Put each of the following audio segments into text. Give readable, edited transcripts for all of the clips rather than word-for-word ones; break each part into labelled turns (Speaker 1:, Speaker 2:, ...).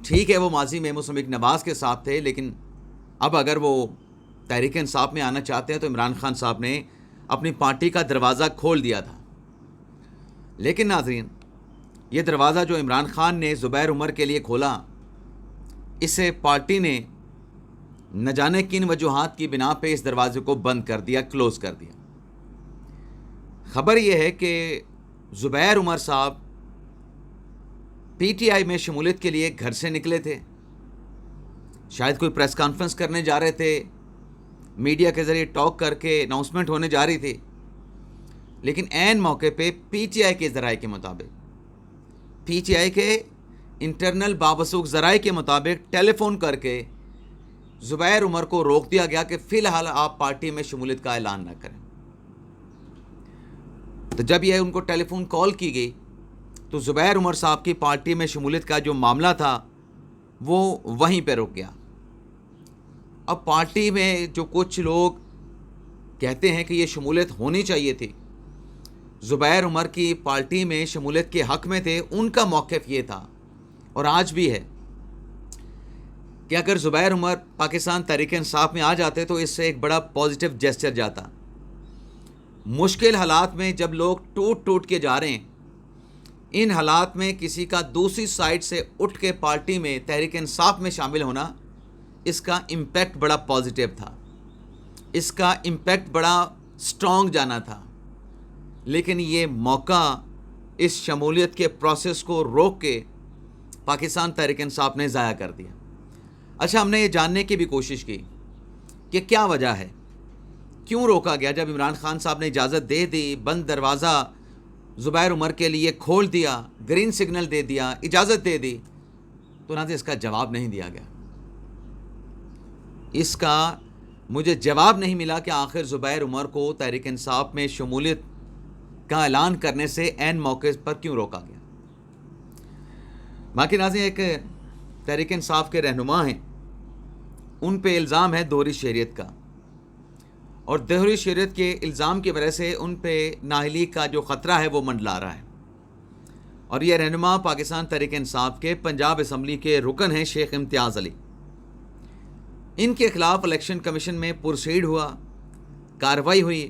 Speaker 1: ٹھیک ہے وہ ماضی میں مسلم لیگ نواز کے ساتھ تھے، لیکن اب اگر وہ تحریک انصاف میں آنا چاہتے ہیں تو عمران خان صاحب نے اپنی پارٹی کا دروازہ کھول دیا تھا. لیکن ناظرین، یہ دروازہ جو عمران خان نے زبیر عمر کے لیے کھولا، اسے پارٹی نے نہ جانے کن وجوہات کی بنا پہ اس دروازے کو بند کر دیا، کلوز کر دیا. خبر یہ ہے کہ زبیر عمر صاحب پی ٹی آئی میں شمولیت کے لیے گھر سے نکلے تھے، شاید کوئی پریس کانفرنس کرنے جا رہے تھے، میڈیا کے ذریعے ٹاک کر کے اناؤنسمنٹ ہونے جا رہی تھی، لیکن عین موقع پہ پی ٹی آئی کے ذرائع کے مطابق، پی ٹی آئی کے انٹرنل بابسوخ ذرائع کے مطابق ٹیلی فون کر کے زبیر عمر کو روک دیا گیا کہ فی الحال آپ پارٹی میں شمولیت کا اعلان نہ کریں. تو جب یہ ان کو ٹیلی فون کال کی گئی تو زبیر عمر صاحب کی پارٹی میں شمولیت کا جو معاملہ تھا وہ وہیں پہ رک گیا. اب پارٹی میں جو کچھ لوگ کہتے ہیں کہ یہ شمولیت ہونی چاہیے تھی، زبیر عمر کی پارٹی میں شمولیت کے حق میں تھے، ان کا موقف یہ تھا اور آج بھی ہے کہ اگر زبیر عمر پاکستان تحریک انصاف میں آ جاتے تو اس سے ایک بڑا پازیٹیو جیسچر جاتا. مشکل حالات میں جب لوگ ٹوٹ کے جا رہے ہیں، ان حالات میں کسی کا دوسری سائڈ سے اٹھ کے پارٹی میں تحریک انصاف میں شامل ہونا، اس کا امپیکٹ بڑا پازیٹیو تھا، اس کا امپیکٹ بڑا سٹرونگ جانا تھا. لیکن یہ موقع اس شمولیت کے پروسیس کو روک کے پاکستان تحریک انصاف نے ضائع کر دیا. اچھا، ہم نے یہ جاننے کی بھی کوشش کی کہ کیا وجہ ہے، کیوں روکا گیا. جب عمران خان صاحب نے اجازت دے دی، بند دروازہ زبیر عمر کے لیے کھول دیا، گرین سگنل دے دیا، اجازت دے دی، تو نہ اس کا جواب نہیں دیا گیا. اس کا مجھے جواب نہیں ملا کہ آخر زبیر عمر کو تحریک انصاف میں شمولیت کا اعلان کرنے سے عین موقع پر کیوں روکا گیا. باقی ناظرین، ایک تحریک انصاف کے رہنما ہیں، ان پہ الزام ہے دوہری شہریت کا، اور دوہری شہریت کے الزام کی وجہ سے ان پہ نااہلی کا جو خطرہ ہے وہ منڈلا رہا ہے. اور یہ رہنما پاکستان تحریک انصاف کے پنجاب اسمبلی کے رکن ہیں شیخ امتیاز علی. ان کے خلاف الیکشن کمیشن میں پرسیڈ ہوا، کارروائی ہوئی،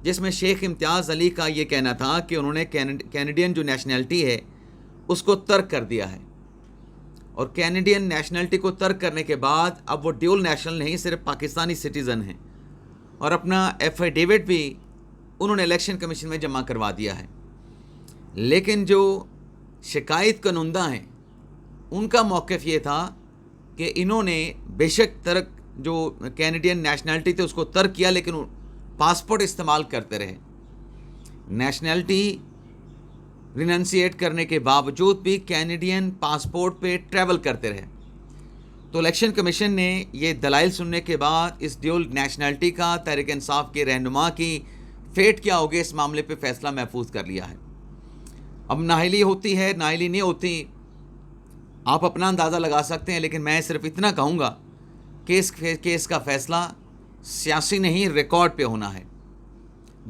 Speaker 1: جس میں شیخ امتیاز علی کا یہ کہنا تھا کہ انہوں نے کینیڈین جو نیشنلٹی ہے اس کو ترک کر دیا ہے، اور کینیڈین نیشنلٹی کو ترک کرنے کے بعد اب وہ ڈیول نیشنل نہیں، صرف پاکستانی سٹیزن ہیں، اور اپنا ایفیڈیوٹ بھی انہوں نے الیکشن کمیشن میں جمع کروا دیا ہے. لیکن جو شکایت کنندہ ہیں ان کا موقف یہ تھا کہ انہوں نے بے شک ترک جو کینیڈین نیشنلٹی تھے اس کو ترک کیا، لیکن پاسپورٹ استعمال کرتے رہے، نیشنلٹی ریننسیٹ کرنے کے باوجود بھی کینیڈین پاسپورٹ پہ ٹریول کرتے رہے. تو الیکشن کمیشن نے یہ دلائل سننے کے بعد اس ڈیول نیشنلٹی کا تحریک انصاف کے رہنما کی فیٹ کیا ہوگی اس معاملے پہ فیصلہ محفوظ کر لیا ہے. اب نااہلی ہوتی ہے، نااہلی نہیں ہوتی، آپ اپنا اندازہ لگا سکتے ہیں، لیکن میں صرف اتنا کہوں گا کہ اس کیس کا فیصلہ سیاسی نہیں، ریکارڈ پہ ہونا ہے،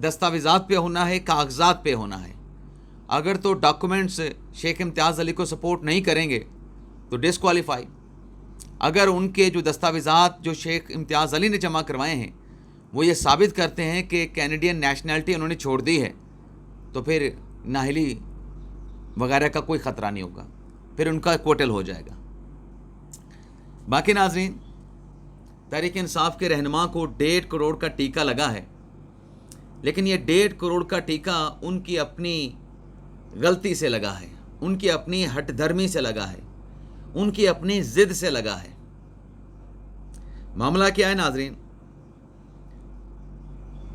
Speaker 1: دستاویزات پہ ہونا ہے، کاغذات پہ ہونا ہے. اگر تو ڈاکومنٹس شیخ امتیاز علی کو سپورٹ نہیں کریں گے تو ڈسکوالیفائی. اگر ان کے جو دستاویزات جو شیخ امتیاز علی نے جمع کروائے ہیں وہ یہ ثابت کرتے ہیں کہ کینیڈین نیشنلٹی انہوں نے چھوڑ دی ہے، تو پھر نااہلی وغیرہ کا کوئی خطرہ نہیں ہوگا، پھر ان کا کوٹل ہو جائے گا. باقی ناظرین، تحریک انصاف کے رہنما کو 1.5 کروڑ کا ٹیکہ لگا ہے، لیکن یہ 1.5 کروڑ کا ٹیکہ ان کی اپنی غلطی سے لگا ہے، ان کی اپنی ہٹ دھرمی سے لگا ہے، ان کی اپنی ضد سے لگا ہے. معاملہ کیا ہے ناظرین؟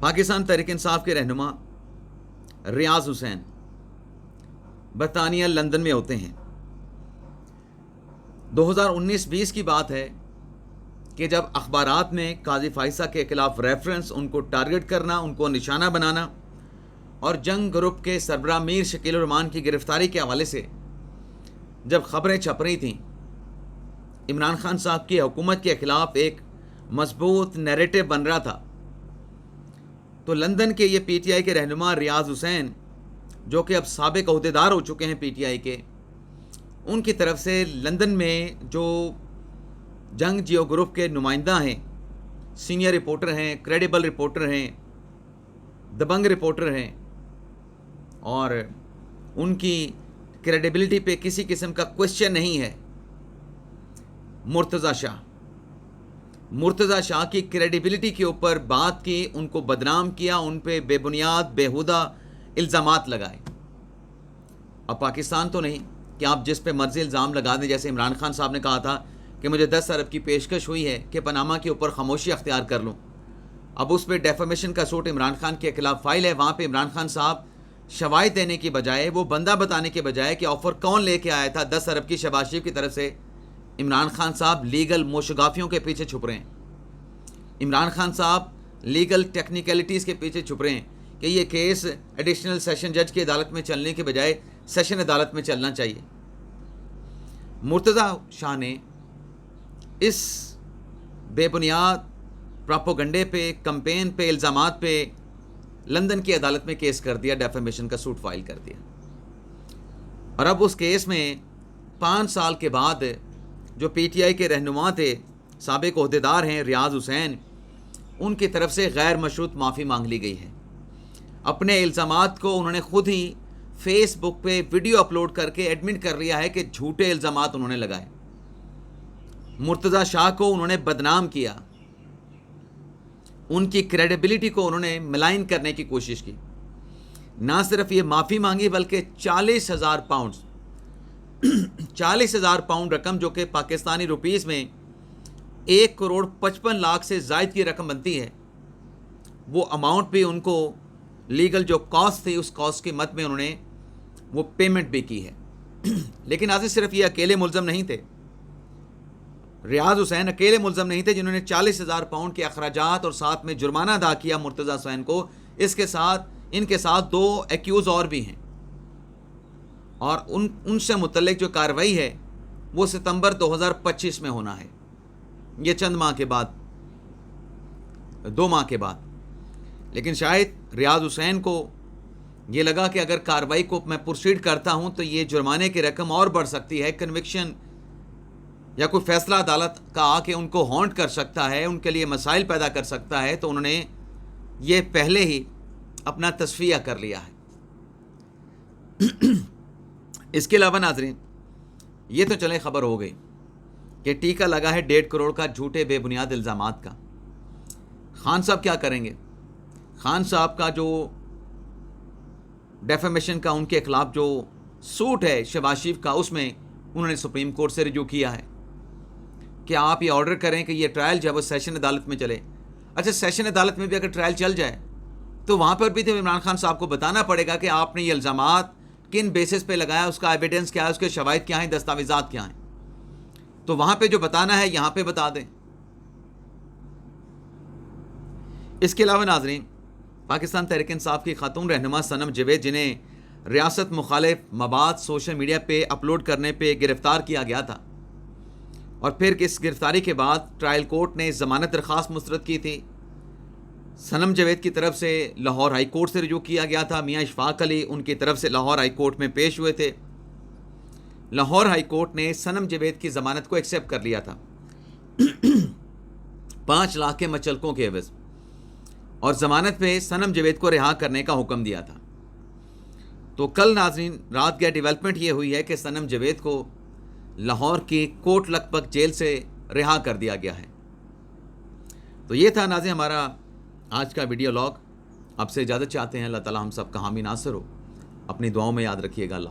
Speaker 1: پاکستان تحریک انصاف کے رہنما ریاض حسین برطانیہ لندن میں ہوتے ہیں. 2019-20 کی بات ہے کہ جب اخبارات میں قاضی فائزہ کے خلاف ریفرنس، ان کو ٹارگٹ کرنا، ان کو نشانہ بنانا، اور جنگ گروپ کے سربراہ میر شکیل الرحمان کی گرفتاری کے حوالے سے جب خبریں چھپ رہی تھیں، عمران خان صاحب کی حکومت کے خلاف ایک مضبوط نیریٹو بن رہا تھا، تو لندن کے یہ پی ٹی آئی کے رہنما ریاض حسین، جو کہ اب سابق عہدیدار ہو چکے ہیں پی ٹی آئی کے، ان کی طرف سے لندن میں جو جنگ جیو گروپ کے نمائندہ ہیں، سینئر رپورٹر ہیں، کریڈیبل رپورٹر ہیں، دبنگ رپورٹر ہیں، اور ان کی کریڈیبلٹی پہ کسی قسم کا کوشچن نہیں ہے، مرتضی شاہ کی کریڈیبلٹی کے اوپر بات کی، ان کو بدنام کیا، ان پہ بے بنیاد بیہودہ الزامات لگائے. اب پاکستان تو نہیں کہ آپ جس پہ مرضی الزام لگا دیں. جیسے عمران خان صاحب نے کہا تھا کہ مجھے 10 ارب کی پیشکش ہوئی ہے کہ پاناما کے اوپر خاموشی اختیار کر لوں. اب اس پہ ڈیفیمیشن کا سوٹ عمران خان کے خلاف فائل ہے. وہاں پہ عمران خان صاحب شواہد دینے کی بجائے، وہ بندہ بتانے کے بجائے کہ آفر کون لے کے آیا تھا 10 ارب کی شہباز شریف کی طرف سے، عمران خان صاحب لیگل موشگافیوں کے پیچھے چھپ رہے ہیں. عمران خان صاحب لیگل ٹیکنیکلٹیز کے پیچھے چھپ رہے ہیں کہ یہ کیس ایڈیشنل سیشن جج کی عدالت میں چلنے کے بجائے سیشن عدالت میں چلنا چاہیے. مرتضی شاہ نے اس بے بنیاد پراپوگنڈے پہ، کمپین پہ، الزامات پہ لندن کی عدالت میں کیس کر دیا، ڈیفیمیشن کا سوٹ فائل کر دیا. اور اب اس کیس میں 5 سال کے بعد جو پی ٹی آئی کے رہنما تھے، سابق عہدیدار ہیں ریاض حسین، ان کی طرف سے غیر مشروط معافی مانگ لی گئی ہے. اپنے الزامات کو انہوں نے خود ہی فیس بک پہ ویڈیو اپلوڈ کر کے ایڈمٹ کر لیا ہے کہ جھوٹے الزامات انہوں نے لگائے. مرتضی شاہ کو انہوں نے بدنام کیا، ان کی کریڈیبلٹی کو انہوں نے ملائن کرنے کی کوشش کی. نہ صرف یہ معافی مانگی بلکہ 40,000 پاؤنڈ رقم، جو کہ پاکستانی روپیز میں 1,55,00,000 سے زائد کی رقم بنتی ہے، وہ اماؤنٹ بھی ان کو لیگل جو کاسٹ تھی اس کاسٹ کی مد میں انہوں نے وہ پیمنٹ بھی کی ہے. لیکن آج صرف یہ اکیلے ملزم نہیں تھے، ریاض حسین اکیلے ملزم نہیں تھے جنہوں نے 40,000 پاؤنڈ کے اخراجات اور ساتھ میں جرمانہ ادا کیا مرتضی حسین کو. اس کے ساتھ ان کے ساتھ 2 ایکیوز اور بھی ہیں، اور ان سے متعلق جو کارروائی ہے وہ ستمبر 2025 میں ہونا ہے. یہ چند ماہ کے بعد، 2 ماہ کے بعد. لیکن شاید ریاض حسین کو یہ لگا کہ اگر کارروائی کو میں پروسیڈ کرتا ہوں تو یہ جرمانے کی رقم اور بڑھ سکتی ہے، کنوکشن یا کوئی فیصلہ عدالت کا آ کے ان کو ہانٹ کر سکتا ہے، ان کے لیے مسائل پیدا کر سکتا ہے. تو انہوں نے یہ پہلے ہی اپنا تصفیہ کر لیا ہے. اس کے علاوہ ناظرین، یہ تو چلے خبر ہو گئی کہ ٹیکہ لگا ہے 1.5 کروڑ کا جھوٹے بے بنیاد الزامات کا. خان صاحب کیا کریں گے؟ خان صاحب کا جو ڈیفیمیشن کا ان کے خلاف جو سوٹ ہے شہباز شریف کا، اس میں انہوں نے سپریم کورٹ سے رجوع کیا ہے کہ آپ یہ آرڈر کریں کہ یہ ٹرائل جو ہے وہ سیشن عدالت میں چلے. اچھا، سیشن عدالت میں بھی اگر ٹرائل چل جائے تو وہاں پر بھی تو عمران خان صاحب کو بتانا پڑے گا کہ آپ نے یہ الزامات کن بیسس پہ لگایا، اس کا ایویڈنس کیا ہے، اس کے شواہد کیا ہیں، دستاویزات کیا ہیں. تو وہاں پہ جو بتانا ہے یہاں پہ بتا دیں. اس کے علاوہ ناظرین، پاکستان تحریک انصاف کی خاتون رہنما صنم جاوید، جنہیں ریاست مخالف مواد سوشل میڈیا پہ اپلوڈ کرنے پہ گرفتار کیا گیا تھا، اور پھر اس گرفتاری کے بعد ٹرائل کورٹ نے ضمانت درخواست مسترد کی تھی. صنم جاوید کی طرف سے لاہور ہائی کورٹ سے رجوع کیا گیا تھا. میاں اشفاق علی ان کی طرف سے لاہور ہائی کورٹ میں پیش ہوئے تھے. لاہور ہائی کورٹ نے صنم جاوید کی ضمانت کو ایکسیپٹ کر لیا تھا 5 لاکھ کے مچلکوں کے عوض، اور ضمانت پہ صنم جاوید کو رہا کرنے کا حکم دیا تھا. تو کل ناظرین رات کی ڈیولپمنٹ یہ ہوئی ہے کہ صنم جاوید کو لاہور کی کوٹ لکھپت جیل سے رہا کر دیا گیا ہے. تو یہ تھا ناظرین ہمارا آج کا ویڈیو لاگ. آپ سے اجازت چاہتے ہیں. اللہ تعالی ہم سب کا حامی ناصر ہو. اپنی دعاؤں میں یاد رکھیے گا. اللہ